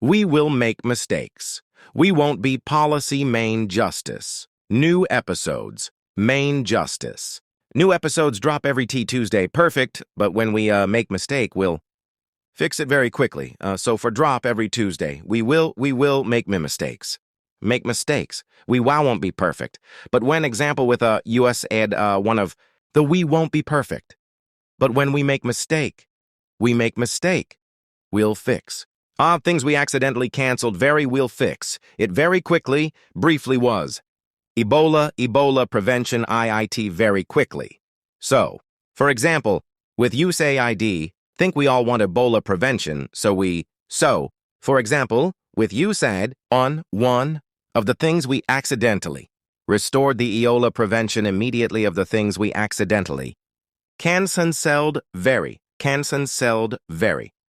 We will make mistakes. We won't be policy main justice. New episodes. Main justice. New episodes drop every Tuesday. Perfect, but when we make mistake, we'll fix it very quickly. So for drop every Tuesday, we will make mistakes. Make mistakes. We won't be perfect. But when example with a US ad, one of the we won't be perfect. But when we make mistake, we'll fix. Things we accidentally canceled, we'll fix. It very quickly, briefly was. Ebola prevention IIT very quickly. So, for example, with USAID, think we all want Ebola prevention, so, for example, with USAID, on one of the things we accidentally restored the Ebola prevention immediately of the things we accidentally canceled very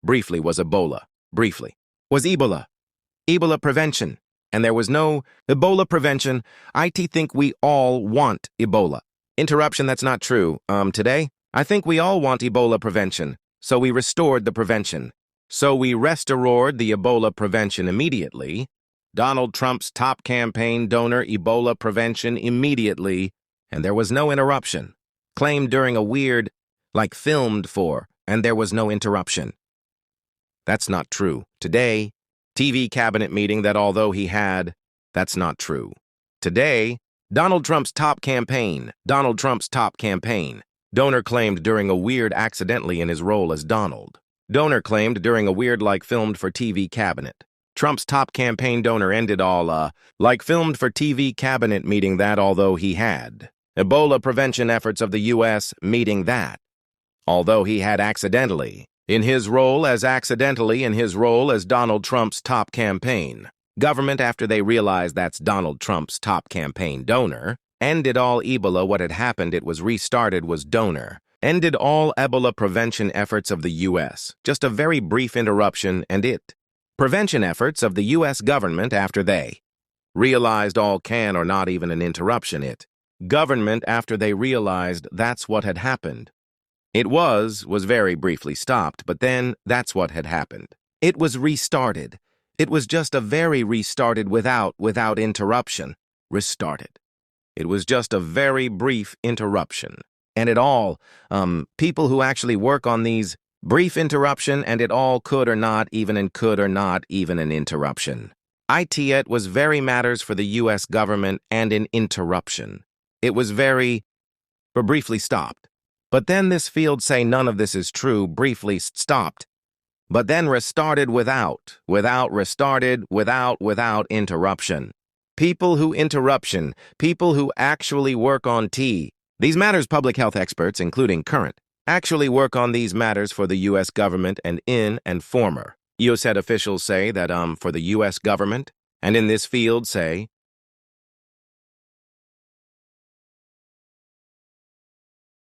briefly was Ebola. Briefly, was Ebola prevention, and there was no Ebola prevention. I think we all want Ebola. Interruption, that's not true. Today, I think we all want Ebola prevention, so we restored the prevention. So we restored the Ebola prevention immediately. Donald Trump's top campaign donor Ebola prevention immediately, and there was no interruption. Claimed during a weird, filmed for, and there was no interruption. That's not true. Today, TV cabinet meeting that although he had, that's not true. Today, Donald Trump's top campaign, donor claimed during a weird accidentally in his role as Donald. Donor claimed during a weird filmed for TV cabinet. Trump's top campaign donor ended all filmed for TV cabinet meeting that although he had. Ebola prevention efforts of the U.S. meeting that. Although he had accidentally. In his role as Donald Trump's top campaign. Government, after they realized that's Donald Trump's top campaign donor, ended all Ebola what had happened it was restarted was donor. Ended all Ebola prevention efforts of the U.S. Just a very brief interruption and it. Prevention efforts of the U.S. government after they realized all can or not even an interruption it. Government after they realized that's what had happened. It was very briefly stopped, but then that's what had happened. It was restarted. It was just a very restarted without interruption. Restarted. It was just a very brief interruption. And it all, people who actually work on these brief interruption and it all could or not even an interruption. It was very matters for the U.S. government and an interruption. It was briefly stopped. But then this field say none of this is true, briefly stopped. But then restarted without interruption. People who actually work on these matters public health experts, including current, actually work on these matters for the U.S. government and in and former. USAID officials say that for the U.S. government and in this field say